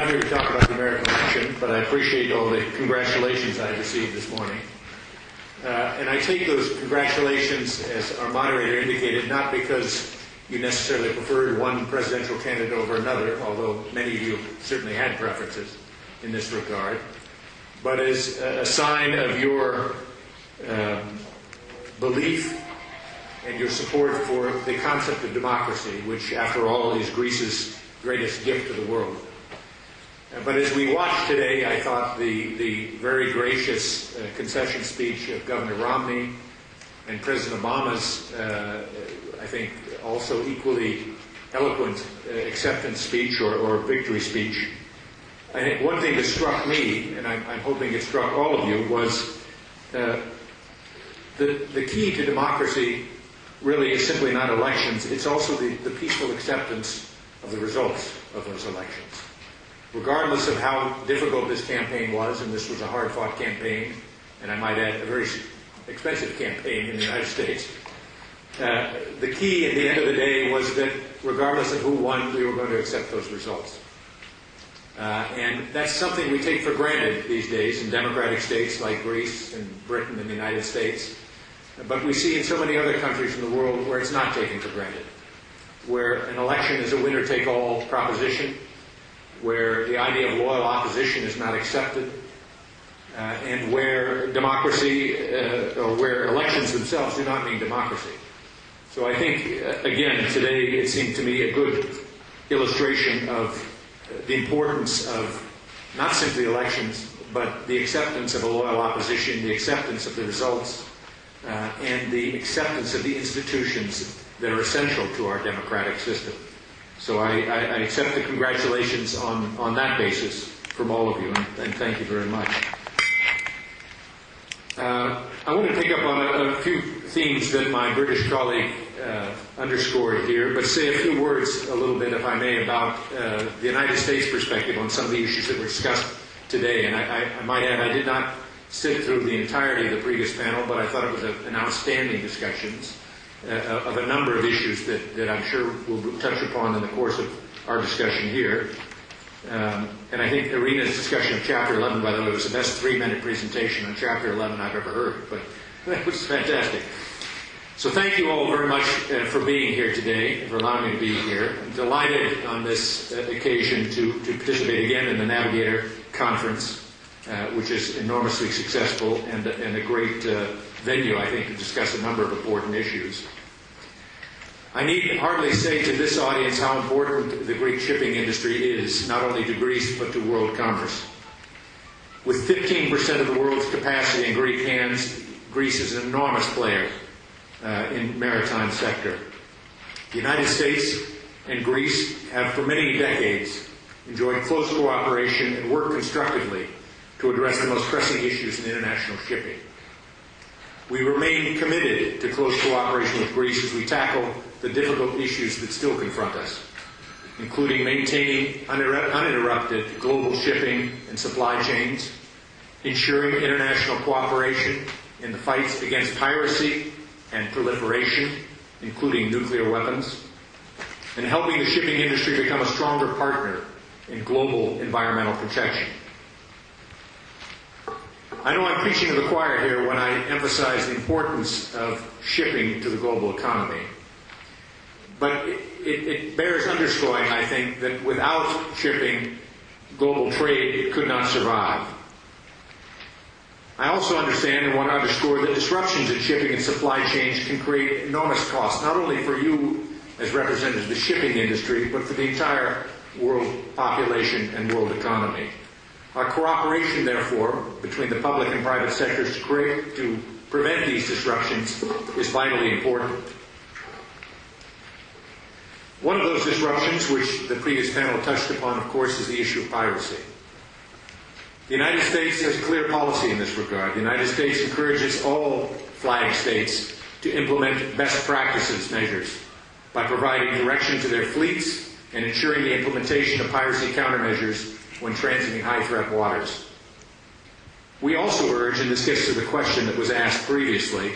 not here to talk about the American election, but I appreciate all the congratulations I received this morning. And I take those congratulations, as our moderator indicated, not because you necessarily preferred one presidential candidate over another, although many of you certainly had preferences in this regard, but as a sign of your belief and your support for the concept of democracy, which, after all, is Greece's greatest gift to the world. But as we watched today, I thought the very gracious concession speech of Governor Romney and President Obama's, I think, also equally eloquent acceptance speech or victory speech. I think one thing that struck me, and I'm hoping it struck all of you, was the key to democracy really is simply not elections. It's also the peaceful acceptance of the results of those elections. Regardless of how difficult this campaign was, and this was a hard-fought campaign, and I might add a very expensive campaign in the United States, the key at the end of the day was that regardless of who won, we were going to accept those results. And that's something we take for granted these days in democratic states like Greece and Britain and the United States. But we see in so many other countries in the world where it's not taken for granted, where an election is a winner-take-all proposition, where the idea of loyal opposition is not accepted, and where democracy, or where elections themselves do not mean democracy. So I think, again, today it seemed to me a good illustration of the importance of not simply elections, but the acceptance of a loyal opposition, the acceptance of the results, and the acceptance of the institutions that are essential to our democratic system. So I accept the congratulations on that basis from all of you, and thank you very much. I want to pick up on a few themes that my British colleague underscored here, but say a few words a little bit, if I may, about the United States perspective on some of the issues that were discussed today. And I might add, I did not sit through the entirety of the previous panel, but I thought it was an outstanding discussions of a number of issues that I'm sure we'll touch upon in the course of our discussion here. And I think Irina's discussion of Chapter 11, by the way, was the best 3-minute presentation on Chapter 11 I've ever heard, but that was fantastic. So thank you all very much for being here today, for allowing me to be here. I'm delighted on this occasion to participate again in the Navigator conference, which is enormously successful and a great venue, I think, to discuss a number of important issues. I need hardly say to this audience how important the Greek shipping industry is, not only to Greece, but to world commerce. With 15% of the world's capacity in Greek hands, Greece is an enormous player in maritime sector. The United States and Greece have for many decades enjoyed close cooperation and worked constructively to address the most pressing issues in international shipping. We remain committed to close cooperation with Greece as we tackle the difficult issues that still confront us, including maintaining uninterrupted global shipping and supply chains, ensuring international cooperation in the fights against piracy and proliferation, including nuclear weapons, and helping the shipping industry become a stronger partner in global environmental protection. I know I'm preaching to the choir here when I emphasize the importance of shipping to the global economy, but it bears underscoring, I think, that without shipping, global trade could not survive. I also understand and want to underscore that disruptions in shipping and supply chains can create enormous costs, not only for you as representatives of the shipping industry, but for the entire world population and world economy. Our cooperation, therefore, between the public and private sectors to prevent these disruptions is vitally important. One of those disruptions, which the previous panel touched upon, of course, is the issue of piracy. The United States has clear policy in this regard. The United States encourages all flag states to implement best practices measures by providing direction to their fleets and ensuring the implementation of piracy countermeasures when transiting high-threat waters. We also urge, and this gets to the question that was asked previously,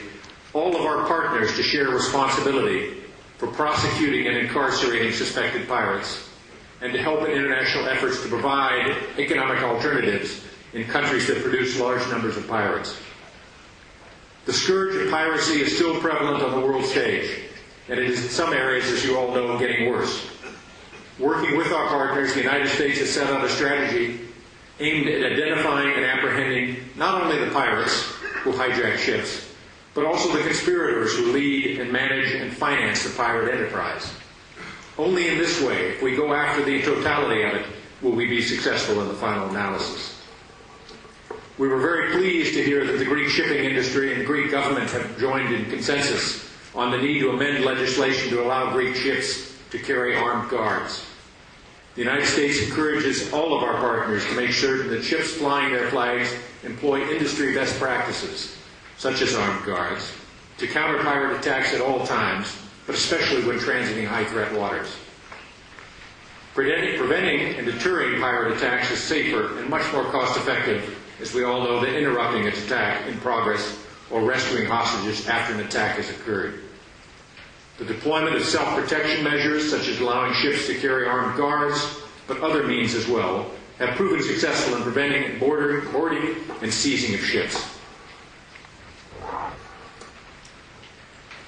all of our partners to share responsibility for prosecuting and incarcerating suspected pirates and to help in international efforts to provide economic alternatives in countries that produce large numbers of pirates. The scourge of piracy is still prevalent on the world stage, and it is in some areas, as you all know, getting worse. Working with our partners, the United States has set out a strategy aimed at identifying and apprehending not only the pirates who hijack ships, but also the conspirators who lead and manage and finance the pirate enterprise. Only in this way, if we go after the totality of it, will we be successful in the final analysis. We were very pleased to hear that the Greek shipping industry and the Greek government have joined in consensus on the need to amend legislation to allow Greek ships to carry armed guards. The United States encourages all of our partners to make certain that ships flying their flags employ industry best practices, such as armed guards, to counter pirate attacks at all times, but especially when transiting high-threat waters. Preventing and deterring pirate attacks is safer and much more cost-effective, as we all know, than interrupting its attack in progress or rescuing hostages after an attack has occurred. The deployment of self-protection measures, such as allowing ships to carry armed guards, but other means as well, have proven successful in preventing boarding and seizing of ships.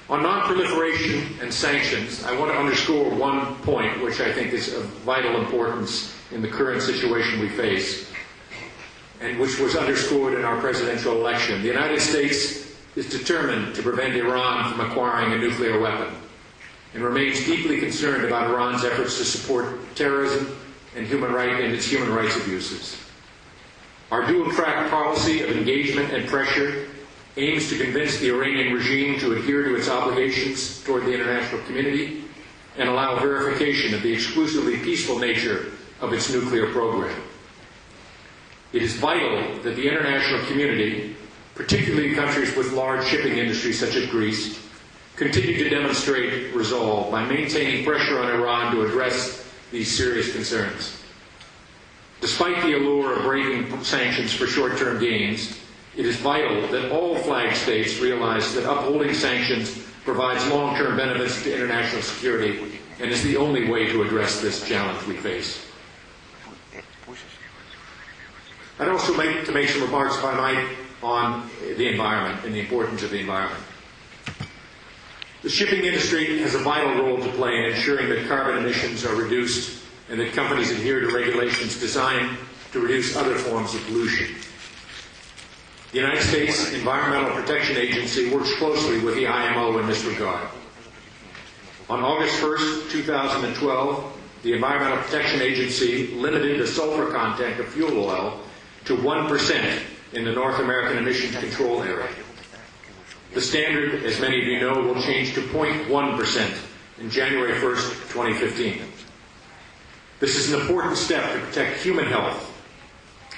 On non-proliferation and sanctions, I want to underscore one point which I think is of vital importance in the current situation we face, and which was underscored in our presidential election. The United States is determined to prevent Iran from acquiring a nuclear weapon and remains deeply concerned about Iran's efforts to support terrorism and its human rights abuses. Our dual-track policy of engagement and pressure aims to convince the Iranian regime to adhere to its obligations toward the international community and allow verification of the exclusively peaceful nature of its nuclear program. It is vital that the international community, particularly countries with large shipping industries such as Greece, continue to demonstrate resolve by maintaining pressure on Iran to address these serious concerns. Despite the allure of breaking sanctions for short-term gains, it is vital that all flag states realize that upholding sanctions provides long-term benefits to international security and is the only way to address this challenge we face. I'd also like to make some remarks, if I might, on the environment and the importance of the environment. The shipping industry has a vital role to play in ensuring that carbon emissions are reduced and that companies adhere to regulations designed to reduce other forms of pollution. The United States Environmental Protection Agency works closely with the IMO in this regard. On August 1st, 2012, the Environmental Protection Agency limited the sulfur content of fuel oil to 1% in the North American emissions control area. The standard, as many of you know, will change to 0.1% in January 1st, 2015. This is an important step to protect human health,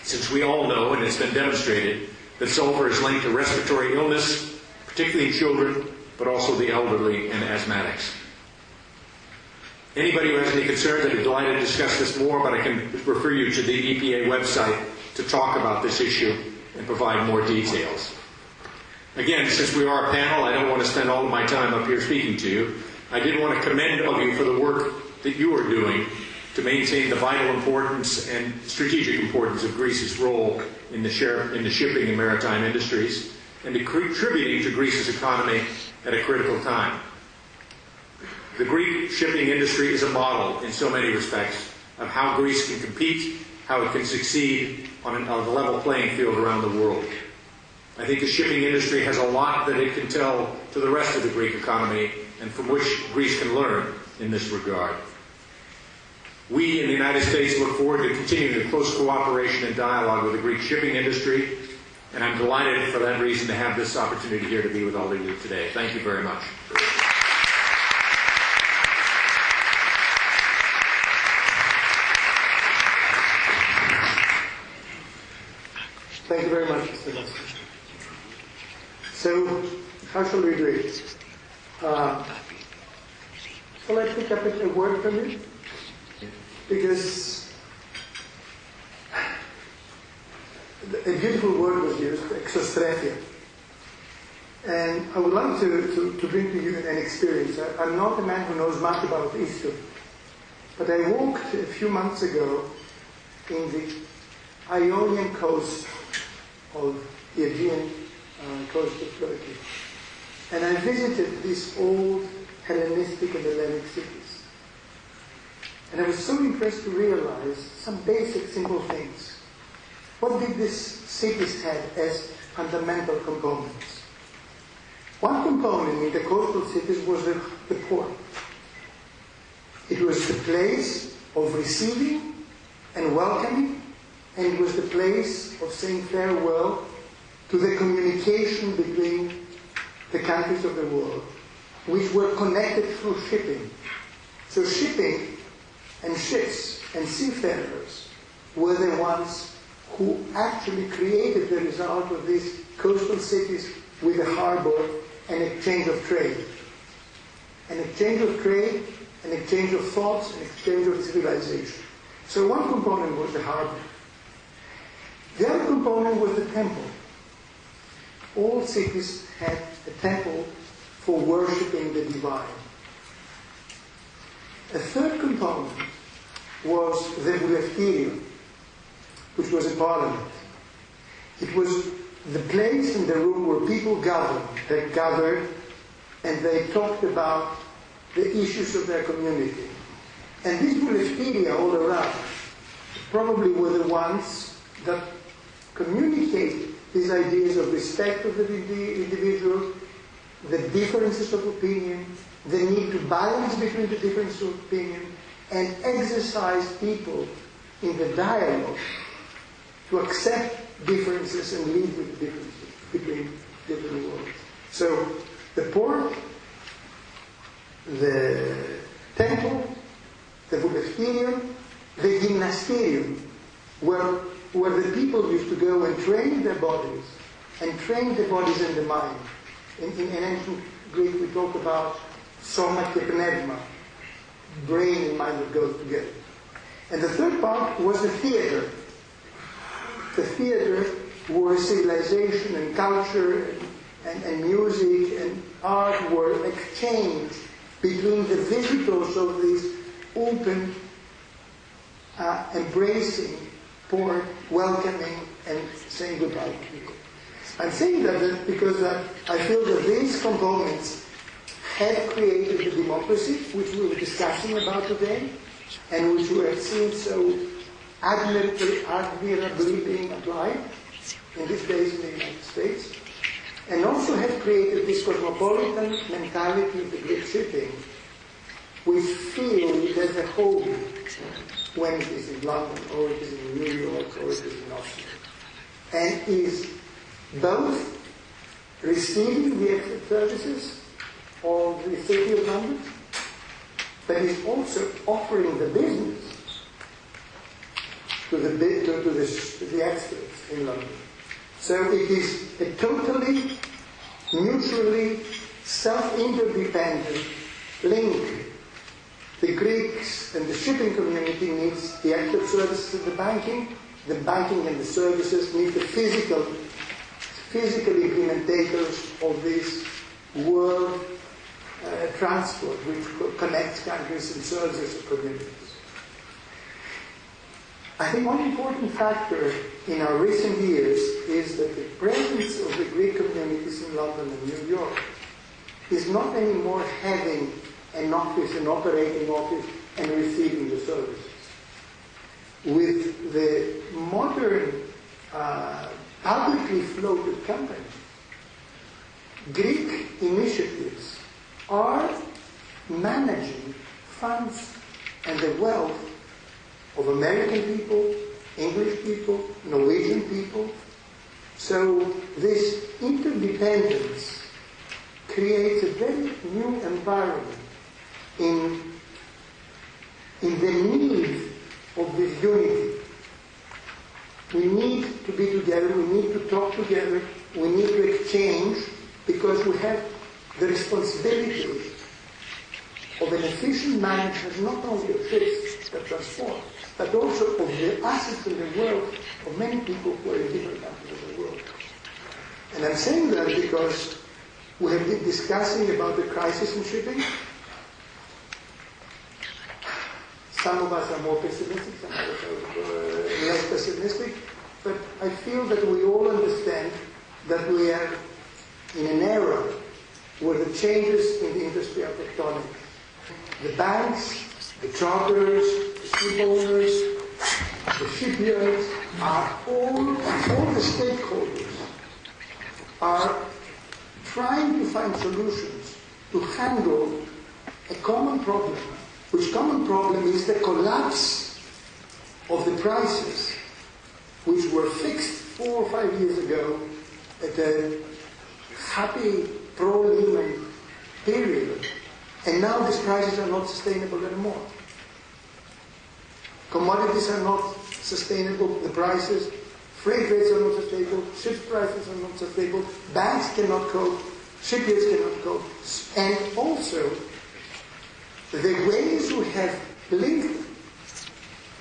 since we all know, and it's been demonstrated, that sulfur is linked to respiratory illness, particularly in children, but also the elderly and asthmatics. Anybody who has any concerns, I'd be delighted to discuss this more, but I can refer you to the EPA website to talk about this issue and provide more details. Again, since we are a panel, I don't want to spend all of my time up here speaking to you. I did want to commend all of you for the work that you are doing to maintain the vital importance and strategic importance of Greece's role in the shipping and maritime industries and to contributing to Greece's economy at a critical time. The Greek shipping industry is a model in so many respects of how Greece can compete, how it can succeed on a level playing field around the world. I think the shipping industry has a lot that it can tell to the rest of the Greek economy and from which Greece can learn in this regard. We in the United States look forward to continuing the close cooperation and dialogue with the Greek shipping industry, and I'm delighted for that reason to have this opportunity here to be with all of you today. Thank you very much. Thank you very much, Mr. Landsman. So, how shall we do it? Shall I pick up a word from you? Because a beautiful word was used, exostratia. And I would like to bring to you an experience. I'm not a man who knows much about history. But I walked a few months ago in the Ionian coast of the Aegean coast of Turkey. And I visited these old Hellenistic and Hellenic cities. And I was so impressed to realize some basic, simple things. What did these cities have as fundamental components? One component in the coastal cities was the port. It was the place of receiving and welcoming, and it was the place of saying farewell to the communication between the countries of the world, which were connected through shipping. So shipping and ships and seafarers were the ones who actually created the result of these coastal cities with a harbor and exchange of trade. An exchange of trade, an exchange of thoughts, an exchange of civilization. So one component was the harbor. The other component was the temple. All cities had a temple for worshipping the divine. A third component was the Boulevterium, which was a parliament. It was the place in the room where people gathered and they talked about the issues of their community. And these Boulevteria all around probably were the ones that communicate these ideas of respect of the individual, the differences of opinion, the need to balance between the differences of opinion, and exercise people in the dialogue to accept differences and live with the differences between different worlds. So the port, the temple, the Boulevterium, the gymnasterium, where the people used to go and train their bodies, and train the bodies and the mind. In ancient Greek we talk about soma και πνεύμα, brain and mind that goes together. And the third part was the theater. The theater where civilization and culture and music and art were exchanged between the visitors of this open, embracing port, welcoming and saying goodbye to people. I'm saying that because I feel that these components had created the democracy which we were discussing about today and which we have seen so admirably being applied in these days in the United States, and also have created this cosmopolitan mentality of the Greek shipping, which feel it as a home when it is in London, or it is in New York, or it is in Oslo, and is both receiving the extra services of the city of London, but is also offering the business to the experts in London. So it is a totally, mutually, self-interdependent link. The Greeks and the shipping community needs the expert services of the banking and the services need the physical implementators of this world transport which connects countries and serves as communities. I think one important factor in our recent years is that the presence of the Greek communities in London and New York is not anymore having an office, an operating office, and receiving the services. With the modern publicly floated company, Greek initiatives are managing funds and the wealth of American people, English people, Norwegian people. So this interdependence creates a very new environment in the need of this unity. We need to be together, we need to talk together, we need to exchange, because we have the responsibility of an efficient management not only of ships that transport, but also of the assets in the world of many people who are in different countries of the world. And I'm saying that because we have been discussing about the crisis in shipping. Some of us are more pessimistic, some of us are less pessimistic, but I feel that we all understand that we are in an era where the changes in the industry are tectonic. The banks, the charterers, the ship owners, the shipyards, all the stakeholders are trying to find solutions to handle a common problem, which common problem is the collapse of the prices, which were fixed 4 or 5 years ago at a happy pro-Lehman period, and now these prices are not sustainable anymore. Commodities are not sustainable, the prices, freight rates are not sustainable, ship prices are not sustainable, banks cannot cope, shipyards cannot cope, and also the ways we have linked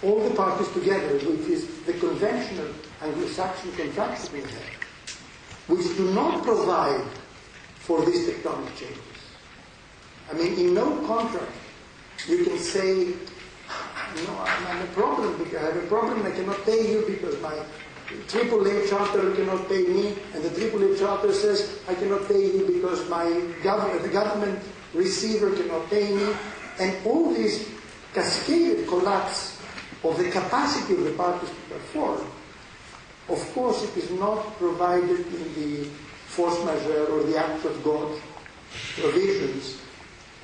all the parties together, which is the conventional Anglo-Saxon contracts we have, which do not provide for these tectonic changes. I mean, in no contract you can say, no, I'm a problem because I have a problem, I cannot pay you because my AAA charter cannot pay me, and the AAA charter says I cannot pay you because the government receiver cannot pay me, and all this cascaded collapse of the capacity of the parties to perform. Of course, it is not provided in the force majeure or the act of God provisions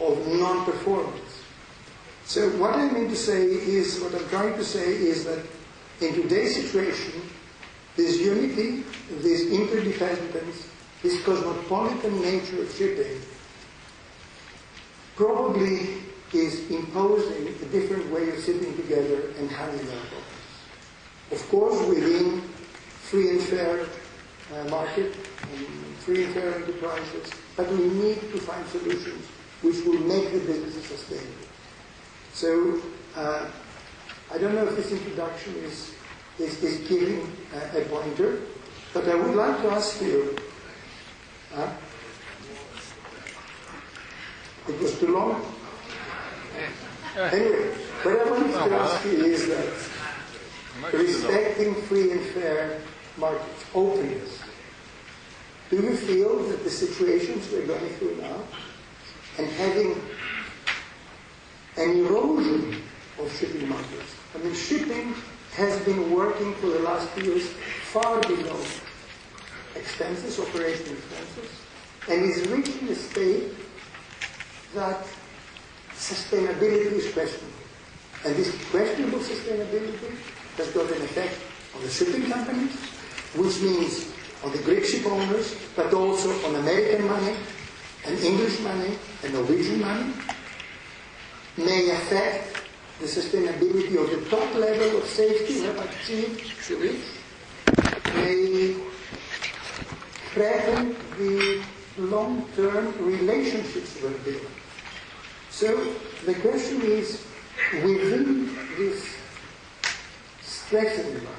of non-performance. So what I mean to say is, what I'm trying to say is that in today's situation, this unity, this interdependence, this cosmopolitan nature of shipping probably is imposing a different way of sitting together and handling our problems. Of course, within free and fair market and free and fair enterprises, but we need to find solutions which will make the businesses sustainable. So, I don't know if this introduction is giving a pointer, but I would like to ask you, it was too long? Anyway, what I wanted to ask you is that respecting free and fair markets, openness, do you feel that the situations we're going through now and having an erosion of shipping markets, I mean, shipping has been working for the last years far below expenses, operating expenses, and is reaching a state that sustainability is questionable. And this questionable sustainability has got an effect on the shipping companies, which means on the Greek ship owners, but also on American money, and English money, and Norwegian money, may affect the sustainability of the top level of safety we have achieved to reach, may threaten the long-term relationships we're building. So the question is, within this stress environment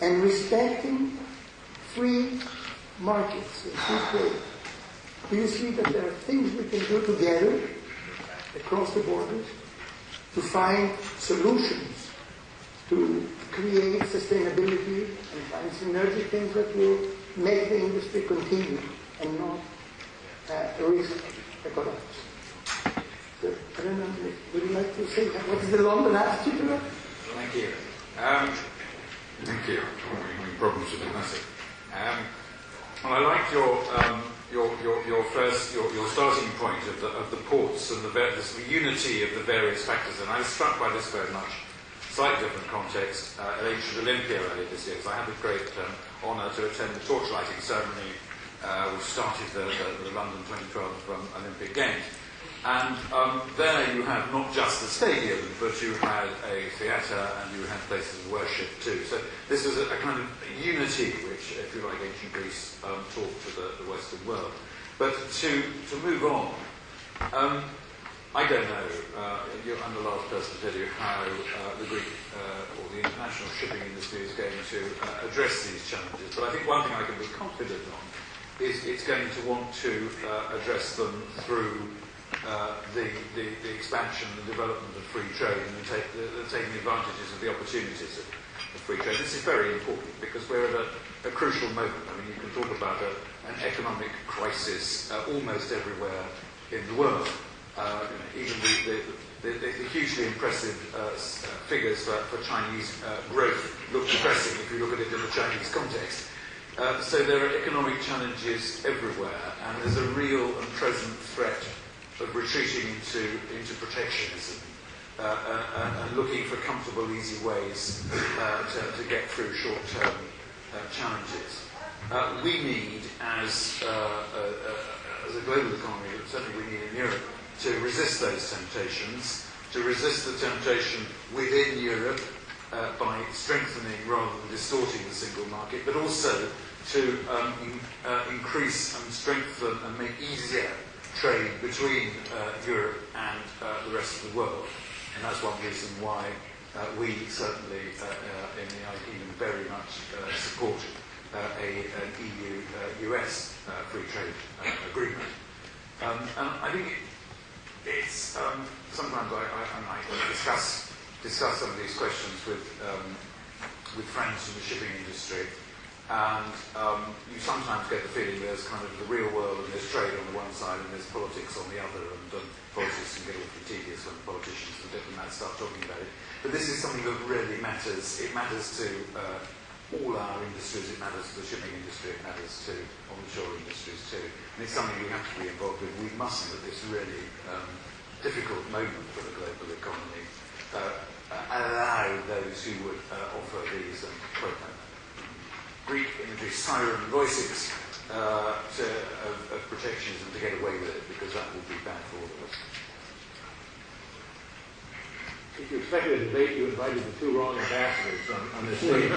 and respecting free markets and free trade, do you see that there are things we can do together across the borders to find solutions to create sustainability and find synergic things that will make the industry continue and not risk a collapse? So, I don't know, would you like to say what is the London attitude to that? Thank you. Thank you. I'm having problems with the classic. Well, I liked your starting point of the ports and the unity of the various factors, and I was struck by this very much. Slightly different context at Ancient Olympia earlier this year, because I had the great honour to attend the torchlighting ceremony which started the London 2012 Olympic Games. And there you had not just the stadium, but you had a theatre and you had places of worship too. So this was a kind of unity which, if you like, ancient Greece taught to the Western world. But to move on, I don't know, I'm the last person to tell you how the Greek or the international shipping industry is going to address these challenges. But I think one thing I can be confident on is it's going to want to address them through the expansion and development of free trade and taking advantages of the opportunities of free trade. This is very important because we're at a crucial moment. I mean, you can talk about an economic crisis almost everywhere in the world. Even the hugely impressive figures for Chinese growth look depressing if you look at it in the Chinese context. So there are economic challenges everywhere, and there's a real and present threat of retreating into protectionism and looking for comfortable, easy ways to get through short-term challenges. We need, as a global economy, certainly we need in Europe, to resist those temptations, to resist the temptation within Europe by strengthening rather than distorting the single market, but also to increase and strengthen and make easier trade between Europe and the rest of the world. And that's one reason why we certainly in the United Kingdom very much support an EU-US free trade agreement. And I think it's sometimes I discuss some of these questions with friends from the shipping industry, and you sometimes get the feeling there's kind of the real world and there's trade on the one side and there's politics on the other, and politics can get awfully tedious when politicians and diplomats start talking about it. But this is something that really matters. It matters to all our industries. It matters to the shipping industry. It matters to onshore industries too. And it's something we have to be involved with. We mustn't, at this really difficult moment for the global economy, allow those who would offer these Greek imagery, siren voices of protectionism to get away with it, because that would be bad for all of us. If you expected a debate, you invited the two wrong ambassadors on this stage.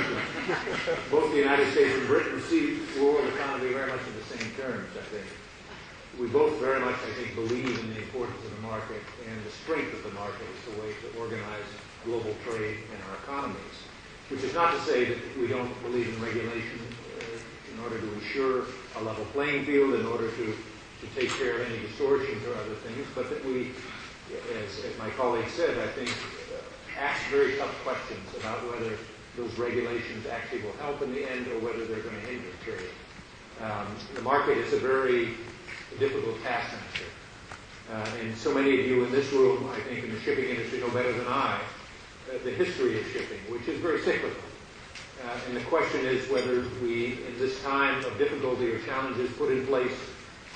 Both the United States and Britain see world economy very much in the same terms, I think. We both very much, I think, believe in the importance of the market, and the strength of the market is the way to organize global trade in our economies. Which is not to say that we don't believe in regulation in order to ensure a level playing field, in order to take care of any distortions or other things, but that we, as my colleague said, I think, ask very tough questions about whether those regulations actually will help in the end or whether they're going to hinder trade. The market is a very difficult taskmaster. And so many of you in this room, I think, in the shipping industry know better than I the history of shipping, which is very cyclical. And the question is whether we, in this time of difficulty or challenges, put in place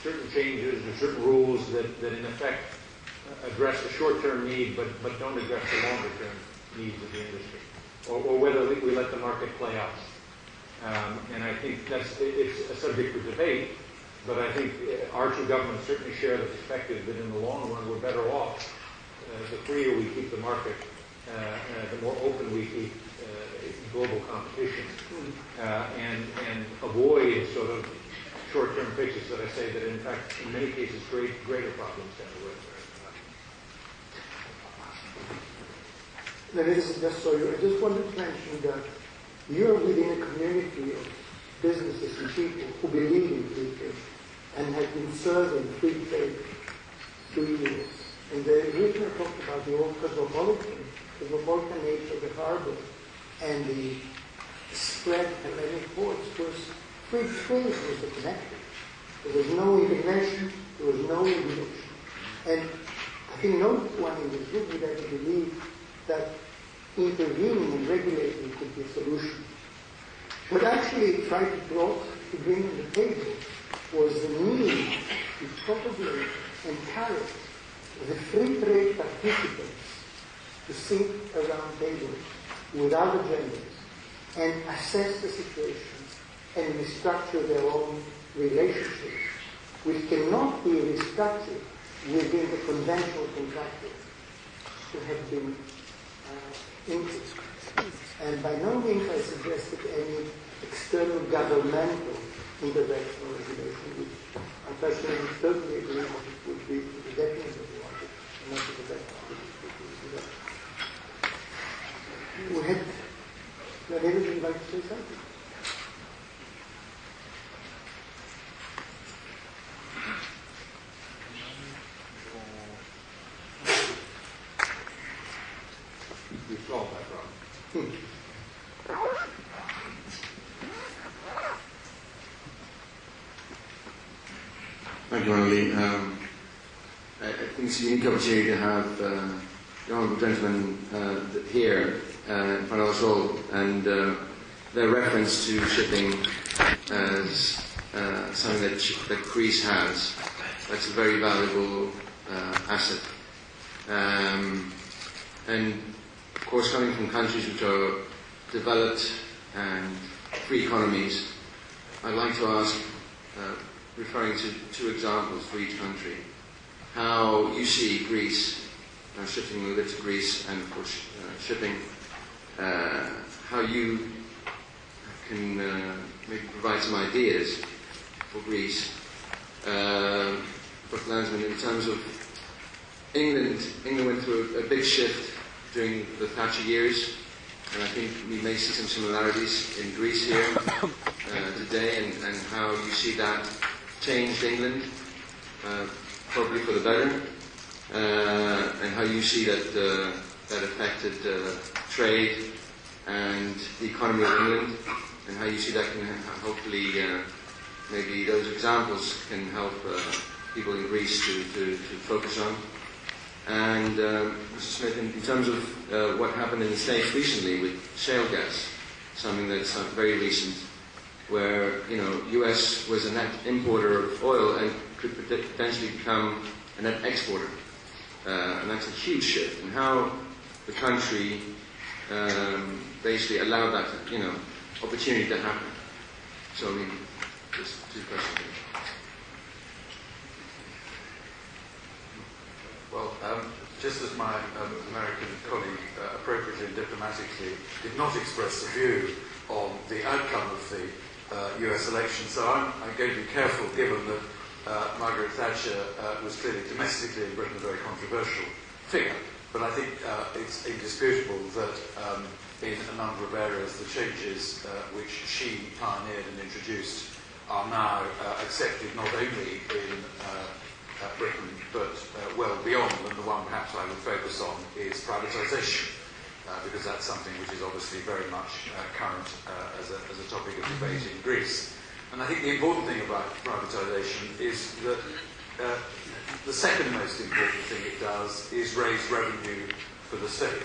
certain changes or certain rules that in effect address the short-term need but don't address the longer-term needs of the industry, or whether we let the market play out. And I think it's a subject for debate, but I think our two governments certainly share the perspective that in the long run we're better off the freer we keep the market, the more open we keep global competition, and avoid sort of short-term fixes that I say that in fact in many cases create greater problems than the worst. I just wanted to mention that you're within a community of businesses and people who believe in free trade and have been serving free trade through years. And the reason I talked about the old cosmopolitan nature of the harbor and the spread of Hellenic ports was free trade was the connector. There was no intervention, there was no regulation. And I think no one in this group would ever believe that intervening and regulating could be a solution. What actually tried to bring on the table was the need to probably encourage the free trade participants to sit around tables without agendas and assess the situations and restructure their own relationships, which cannot be restructured within the conventional contractors who have been increased. And by no means I suggested any external governmental intervention or regulation, which I personally totally agree that it would be to the detriment of the market and not to the benefit of the We had Navigator, would you like to say something? Thank you, Emmanuel. I think it's a unique opportunity to have the honourable gentleman here in front of us all, and their reference to shipping as something that Greece has. That's a very valuable asset. And of course, coming from countries which are developed and free economies, I'd like to ask, referring to two examples for each country, how you see Greece, shifting a little bit to Greece and of course shipping, how you can maybe provide some ideas for Greece. Dr. Landsman, in terms of England went through a big shift during the Thatcher years, and I think we may see some similarities in Greece here today, and how you see that changed England, probably for the better, and how you see that that affected trade and the economy of England, and how you see that can hopefully maybe those examples can help people in Greece to focus on. And Mr. Smith, in terms of what happened in the States recently with shale gas, something that's very recent, where US was a net importer of oil and could potentially become a net exporter, and that's a huge shift. And how the country basically allowed that opportunity to happen. So I mean, just two questions. Well, just as my American colleague appropriately and diplomatically did not express a view on the outcome of the US election, so I'm going to be careful, given that Margaret Thatcher was clearly domestically in Britain a very controversial figure. But I think it's indisputable that in a number of areas the changes which she pioneered and introduced are now accepted not only in Britain, but well beyond, and the one perhaps I would focus on is privatisation, because that's something which is obviously very much current as a topic of debate in Greece. And I think the important thing about privatisation is that the second most important thing it does is raise revenue for the state.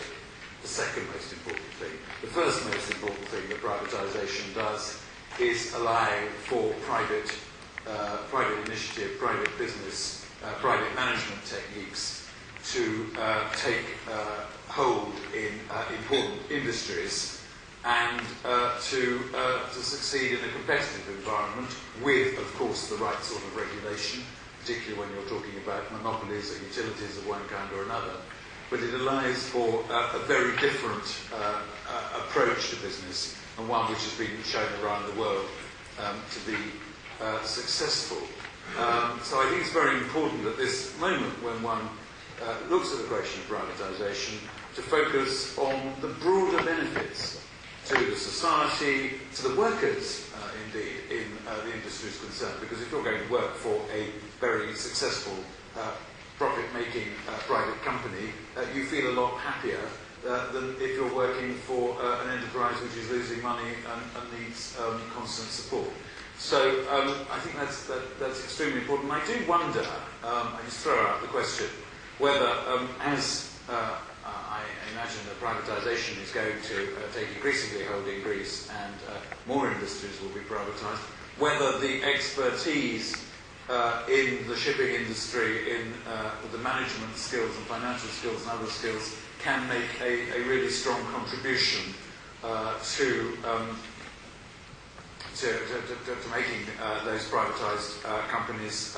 The second most important thing. The first most important thing that privatisation does is allow for private initiative, private business, private management techniques to take hold in important industries and to succeed in a competitive environment with, of course, the right sort of regulation, particularly when you're talking about monopolies or utilities of one kind or another. But it allows for a very different approach to business, and one which has been shown around the world to be successful. So I think it's very important at this moment, when one looks at the question of privatisation, to focus on the broader benefits to the society, to the workers, indeed, in the industries concerned. Because if you're going to work for a very successful, profit-making private company, you feel a lot happier than if you're working for an enterprise which is losing money and needs constant support. So I think that's extremely important. I do wonder, I just throw out the question, whether as I imagine that privatisation is going to take increasingly hold in Greece and more industries will be privatised, whether the expertise in the shipping industry, in the management skills and financial skills and other skills can make a really strong contribution to making those privatised companies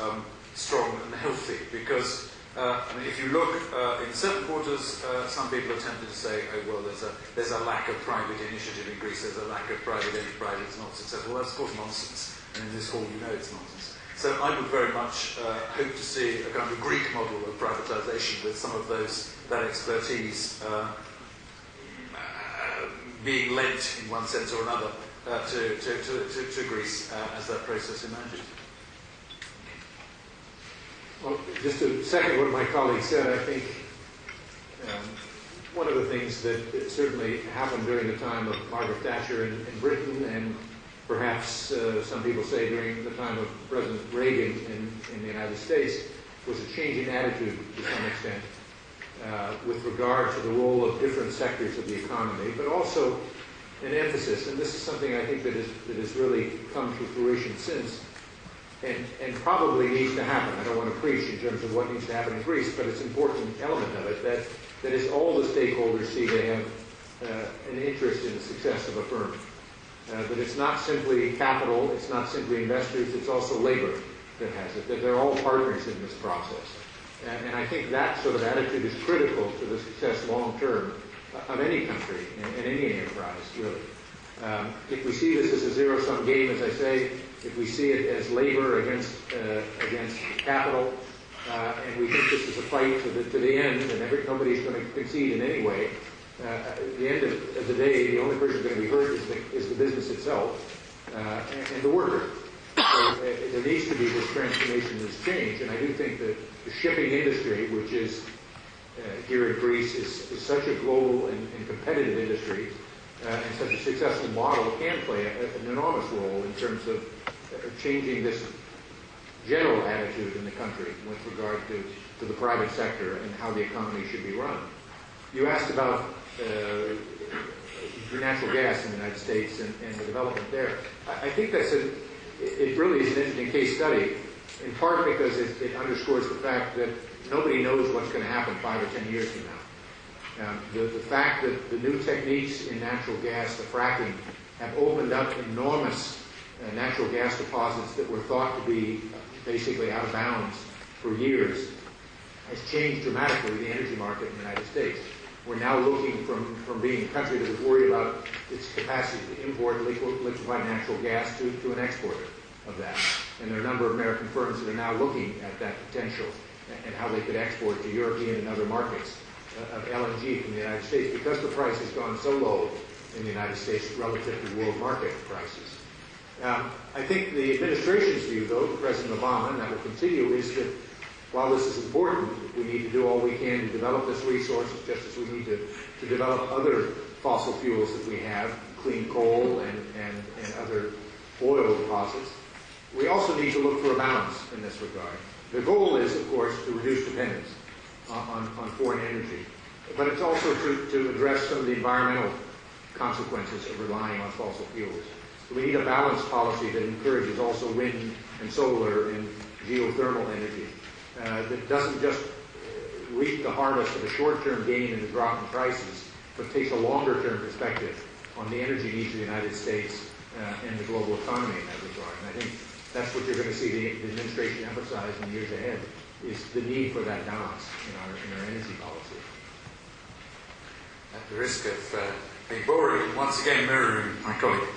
strong and healthy. Because I mean, if you look in certain quarters, some people are tempted to say, "Oh well, there's a lack of private initiative in Greece. There's a lack of private enterprise. It's not successful." That's of course nonsense, and in this hall you know it's nonsense. So I would very much hope to see a kind of Greek model of privatisation with some of that expertise being lent in one sense or another to Greece as that process emerges. Well, just to second what my colleague said, I think one of the things that certainly happened during the time of Margaret Thatcher in Britain and perhaps some people say during the time of President Reagan in the United States, was a change in attitude to some extent with regard to the role of different sectors of the economy, but also an emphasis, and this is something I think that has really come to fruition since, and probably needs to happen. I don't want to preach in terms of what needs to happen in Greece, but it's an important element of it that is all the stakeholders see they have an interest in the success of a firm. That it's not simply capital, it's not simply investors, it's also labor that has it, that they're all partners in this process. And I think that sort of attitude is critical to the success long-term of any country and any enterprise, really. If we see this as a zero-sum game, as I say, if we see it as labor against capital, and we think this is a fight to the end, and nobody's going to concede in any way, at the end of the day, the only person going to be hurt is the business itself and the worker. So there needs to be this transformation, this change, and I do think that the shipping industry, which is here in Greece, is such a global and competitive industry, and such a successful model, can play an enormous role in terms of changing this general attitude in the country with regard to the private sector and how the economy should be run. You asked about natural gas in the United States and the development there. I think it really is an interesting case study, in part because it underscores the fact that nobody knows what's going to happen 5 or 10 years from now. The fact that the new techniques in natural gas, the fracking, have opened up enormous natural gas deposits that were thought to be basically out of bounds for years, has changed dramatically the energy market in the United States. We're now looking from being a country that was worried about its capacity to import liquefied natural gas to an exporter of that. And there are a number of American firms that are now looking at that potential and how they could export to European and other markets of LNG from the United States, because the price has gone so low in the United States relative to world market prices. I think the administration's view, though, President Obama, and that will continue, is that while this is important, we need to do all we can to develop this resource, just as we need to develop other fossil fuels that we have, clean coal and other oil deposits. We also need to look for a balance in this regard. The goal is, of course, to reduce dependence on foreign energy, but it's also to address some of the environmental consequences of relying on fossil fuels. So we need a balanced policy that encourages also wind and solar and geothermal energy, that doesn't just reap the harvest of a short-term gain in the drop in prices, but takes a longer-term perspective on the energy needs of the United States and the global economy in that regard. And I think that's what you're going to see the administration emphasize in the years ahead, is the need for that balance in our energy policy. At the risk of being boring and once again mirroring my colleague,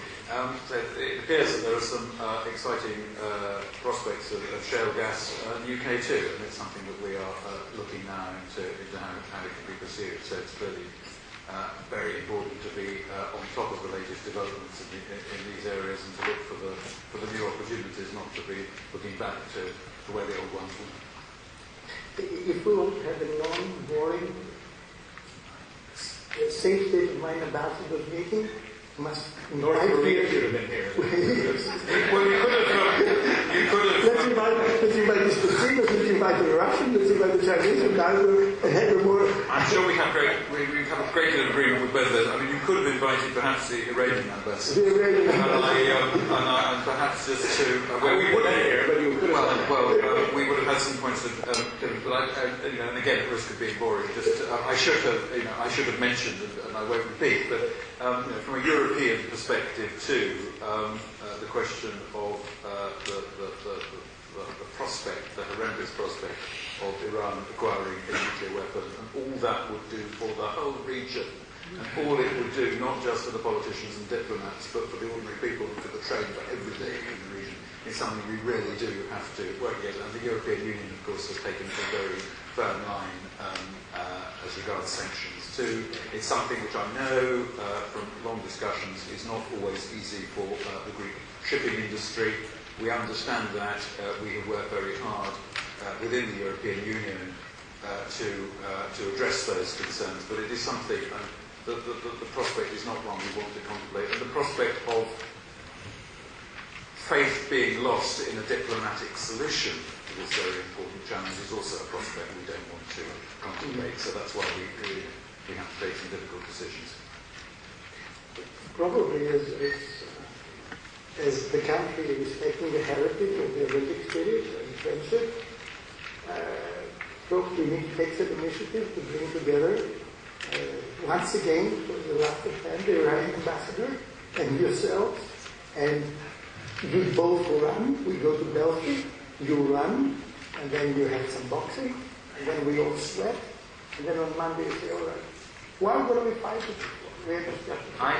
so it appears that there are some exciting prospects of shale gas in the UK too, and it's something that we are looking now into how it can be pursued. So it's clearly very important to be on top of the latest developments in these areas and to look for the new opportunities, not to be looking back to where the old ones were. If we want to have a non-boring, safe state of mind ambassadors meeting, must North Korea should have been here. Well, you could have. Let's invite the Spaniards, let's invite the Russians, let's invite the Chinese, and have a more. I'm sure we have a great deal of agreement with both of those. I mean, you could have invited perhaps the Iranian ambassador. The Iranian and perhaps just to. We wouldn't here, but you could have. We would have had some points of. But and again, at risk of being boring, I should have mentioned, and I won't repeat, but from a European perspective too, the question of the prospect, the horrendous prospect of Iran acquiring a nuclear weapon, and all that would do for the whole region, and all it would do not just for the politicians and diplomats, but for the ordinary people and for the trade, for everything in the region, is something we really do have to work against. And the European Union, of course, has taken a very firm line as regards sanctions too. It's something which I know from long discussions is not always easy for the Greek shipping industry. We understand that. We have worked very hard within the European Union to address those concerns, but it is something, the prospect is not one we want to contemplate. And the prospect of faith being lost in a diplomatic solution to this very important challenge is also a prospect we don't want to contemplate. So that's why we have to take some difficult decisions. Probably as the country respecting the heritage of the Olympic spirit and friendship, probably we need to take some initiative to bring together, once again, for the last time, the Iranian ambassador and yourselves, and you both run. We go to Belgium, you run, and then you have some boxing, and then we all sweat, and then on Monday you say, all right, why are we fighting? I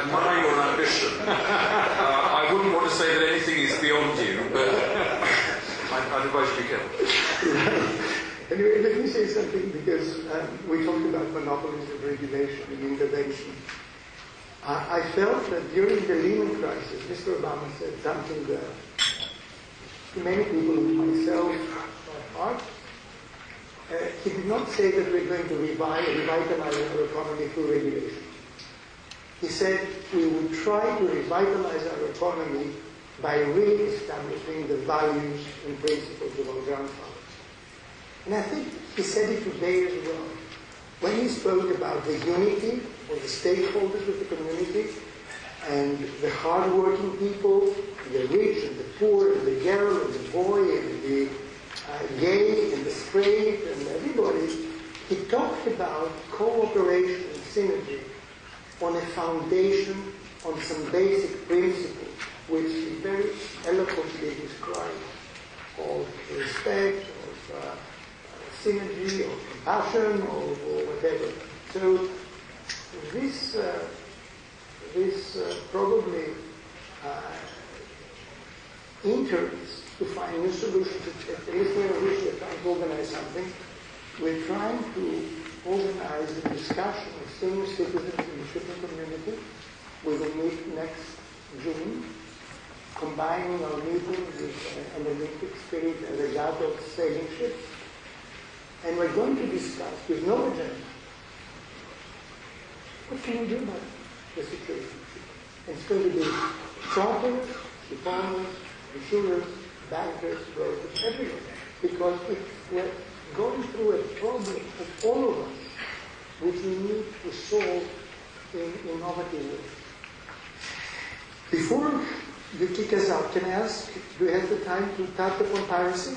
admire your ambition. I wouldn't want to say that anything is beyond you, but I'd advise you to be careful. Anyway, let me say something, because we talked about monopolies of regulation and intervention. I felt that during the Lehman crisis, Mr. Obama said something that to many people, myself, apart. He did not say that we're going to revitalize our economy through regulation. He said we would try to revitalize our economy by re-establishing the values and principles of our grandfathers. And I think he said it today as well. When he spoke about the unity of the stakeholders of the community and the hard-working people, the rich and the poor, and the girl and the boy and the gay and the straight and everybody, he talked about cooperation and synergy on a foundation, on some basic principles, which he very eloquently described, of respect, of synergy, or compassion, or whatever. So this probably interns to find new solutions. At least we're trying to organize something. We're trying to organize a discussion of senior citizens in the shipping community. We will meet next June, combining our meeting with an Olympic spirit and regatta of sailing ships. And we're going to discuss, with no agenda, what can we do about the situation? And it's going to be charters, shipowners, insurers, bankers, brokers, everyone. Because we're going through a problem of all of us, which we need to solve in innovative ways. Before you kick us out, can I ask, do you have the time to touch upon piracy?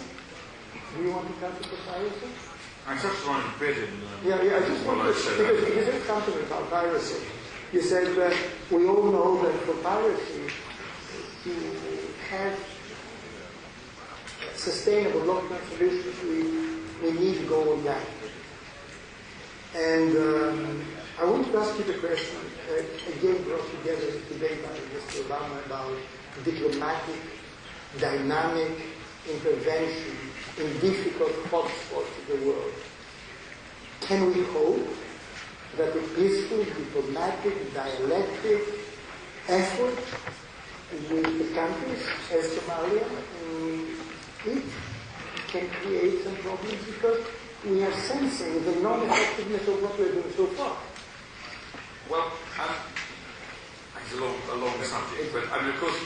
Do you want to touch upon piracy? I touched on it a bit in I just want to, because you said something about piracy. You said that we all know that for piracy, to have sustainable long-term solutions, we need to go on that. And I want to ask you the question, again brought together today by Mr. Obama, about diplomatic, dynamic intervention in difficult hotspots of the world. Can we hope that a peaceful, diplomatic, dialectic effort with the countries as Somalia it can create some problems, because we are sensing the non-effectiveness of what we're doing so far? Well, it's a long subject, but I mean, of course,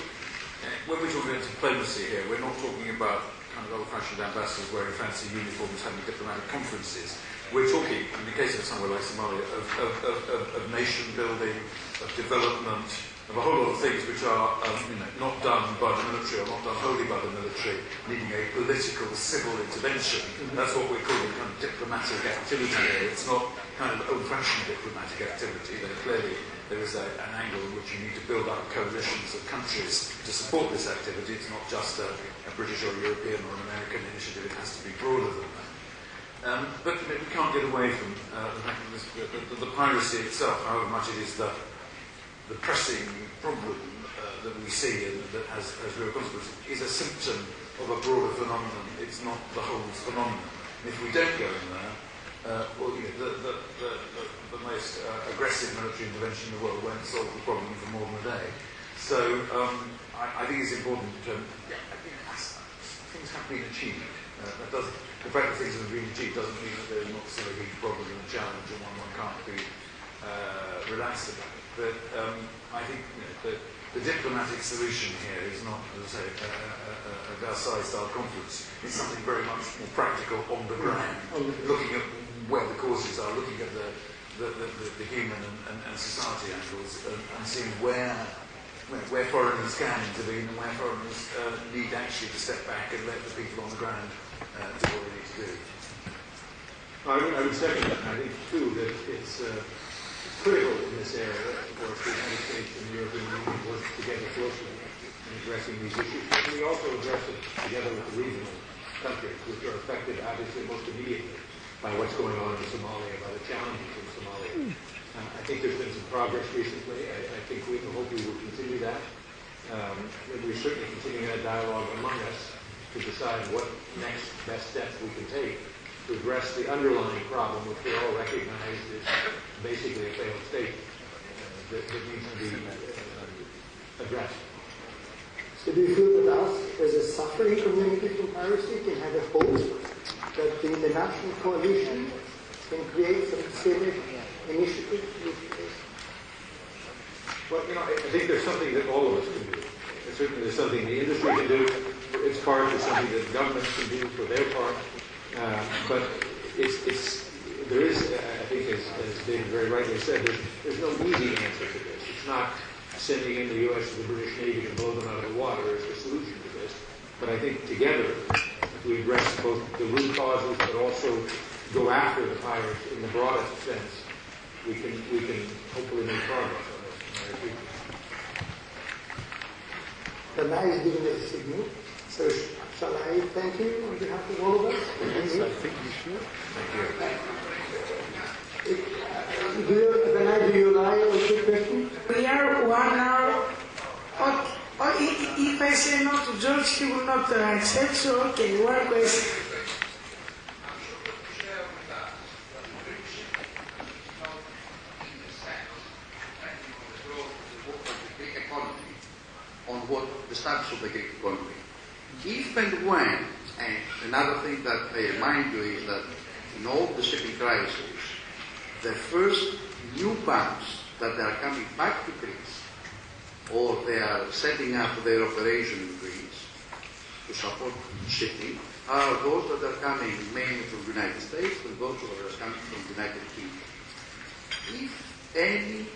when we're talking about diplomacy here, we're not talking about kind of old-fashioned ambassadors wearing fancy uniforms, having diplomatic conferences. We're talking, in the case of somewhere like Somalia, of nation building, of development, of a whole lot of things which are not done by the military, or not done wholly by the military, needing a political, civil intervention. That's what we're calling kind of diplomatic activity here. It's not kind of old-fashioned diplomatic activity. Clearly there is an angle in which you need to build up coalitions of countries to support this activity. It's not just a British or European or an American initiative. It has to be broader than that. But we can't get away from the fact that the piracy itself, however much it is the pressing problem that we see and that has real consequences, is a symptom of a broader phenomenon. It's not the whole phenomenon. And if we don't go in there, the most aggressive military intervention in the world won't solve the problem for more than a day. So I think it's important to, things have been achieved. The fact that things have been achieved doesn't mean that there's not still a huge problem and a challenge and one can't be relaxed about it. But I think the diplomatic solution here is not, as I say, a Versailles-style conference. It's something very much more practical on the ground, looking at where the causes are, looking at the human and society angles, and seeing where foreigners can intervene and where foreigners need actually to step back and let the people on the ground do what they need to do. I would second that. I think, too, that it's critical in this area for the United States and the European Union to work together closely in addressing these issues. And we also address it together with the regional countries, which are affected, obviously, most immediately by what's going on in Somalia, by the challenges in Somalia. I think there's been some progress recently. I think we hope we will continue that. We're certainly continuing that dialogue among us to decide what next best steps we can take to address the underlying problem, which we all recognize is basically a failed state that needs to be addressed. So do you feel that us, as a suffering community from piracy, can have a hope that the international coalition can create some civic initiatives? Well, I think there's something that all of us can do. And certainly there's something the industry can do for its part, there's something that governments can do for their part. But there is, I think, as David very rightly said, there's no easy answer to this. It's not sending in the U.S. to the British Navy to blow them out of the water is the solution to this. But I think together, if we address both the root causes, but also go after the pirates in the broadest sense, we can hopefully make progress on this. The nice giving us a signal. So shall I thank you on behalf of all of us? Yes, I think you should. Thank you. Do you lie on your question? We are 1 hour. If I say no to George, he will not accept. So, okay, one question. On what the status of the Greek economy. If and when, and another thing that I remind you is that in all the shipping crises, the first new banks that are coming back to Greece, or they are setting up their operation in Greece to support shipping, are those that are coming mainly from the United States and those that are coming from the United Kingdom. If any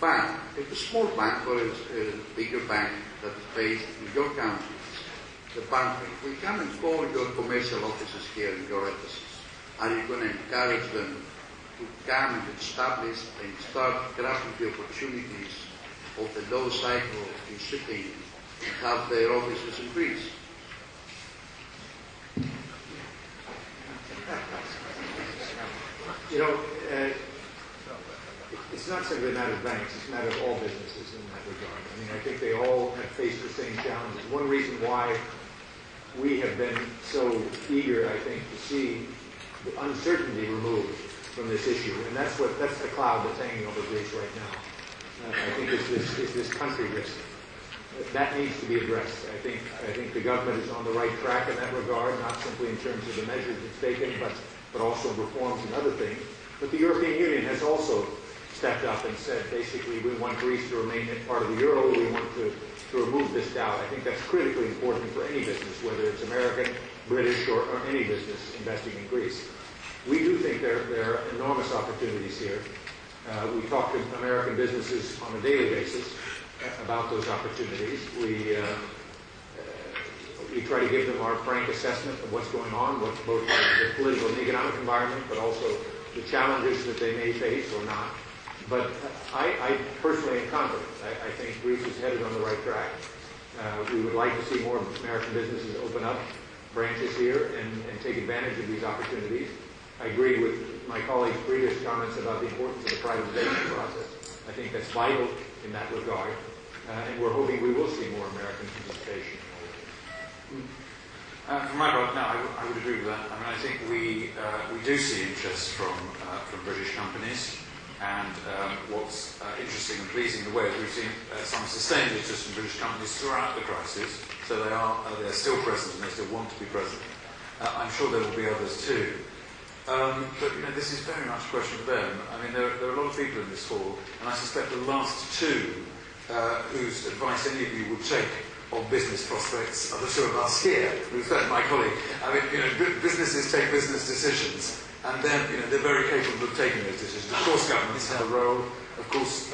bank, a small bank or a bigger bank that is based in your countries, the bank will come and call your commercial offices here in your embassies. Are you going to encourage them to come and establish and start grabbing the opportunities of the low cycle in shipping and have their offices in Greece? It's not simply a matter of banks, it's a matter of all businesses in that regard. I mean, I think they all have faced the same challenges. One reason why we have been so eager, I think, to see the uncertainty removed from this issue, and that's the cloud that's hanging over Greece right now. I think it's this country risk. That needs to be addressed. I think the government is on the right track in that regard, not simply in terms of the measures it's taken, but also reforms and other things. But the European Union has also stepped up and said, basically, we want Greece to remain part of the euro. We want to remove this doubt. I think that's critically important for any business, whether it's American, British, or any business investing in Greece. We do think there are enormous opportunities here. We talk to American businesses on a daily basis about those opportunities. We try to give them our frank assessment of what's going on, both the political and economic environment, but also the challenges that they may face or not. But I personally am confident. I think Greece is headed on the right track. We would like to see more American businesses open up branches here and take advantage of these opportunities. I agree with my colleague's previous comments about the importance of the privatization process. I think that's vital in that regard. And we're hoping we will see more American participation. For my part, no, I would agree with that. I mean, I think we do see interest from British companies, and what's interesting and pleasing in the way is we've seen some sustained interest from British companies throughout the crisis. So they're still present and they still want to be present. I'm sure there will be others too. But this is very much a question for them. I mean, there are a lot of people in this hall, and I suspect the last two whose advice any of you would take on business prospects are the two of us here. With respect to my colleague, I mean, businesses take business decisions, and then they're very capable of taking those decisions. Of course, governments have a role. Of course,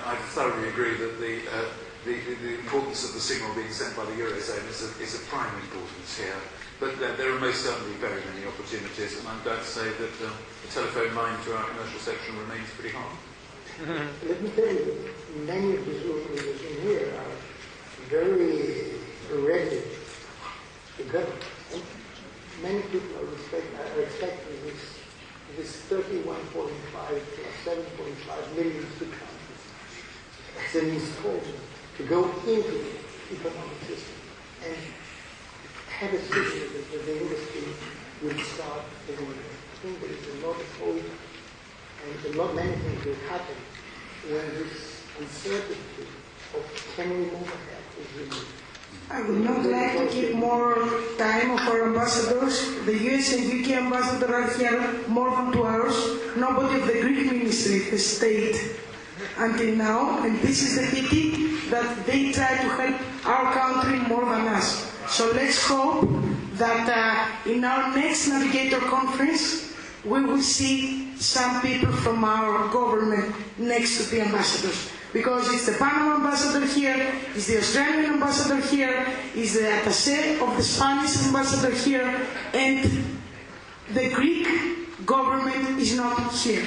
I thoroughly agree that the importance of the signal being sent by the Eurozone is of prime importance here. But there are most certainly very many opportunities, and I'm glad to say that the telephone line to our commercial section remains pretty hot. Let me tell you, many of the leaders in here are very ready to go. Many people are expecting this 31.5 plus 7.5 million to come. It's an installment to go into the economic system and have a signal that the industry will start anyway. I think there is a lot of hope and many things will happen when this uncertainty of can we move ahead is removed. I would not like to keep more time of our ambassadors. The US and UK ambassador are here more than 2 hours. Nobody of the Greek ministry has stayed until now, and this is the pity that they try to help our country more than us. So let's hope that in our next Navigator conference, we will see some people from our government next to the ambassadors. Because it's the Panama ambassador here, it's the Australian ambassador here, it's the attaché of the Spanish ambassador here, and the Greek government is not here.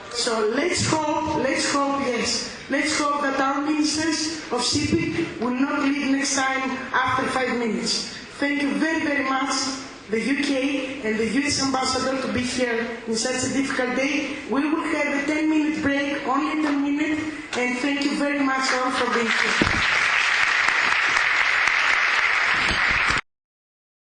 So let's hope that our ministers of shipping will not leave next time after 5 minutes. Thank you very, very much, the UK and the US ambassador, to be here in such a difficult day. We will have a 10-minute break, only 10 minutes, and thank you very much all for being here.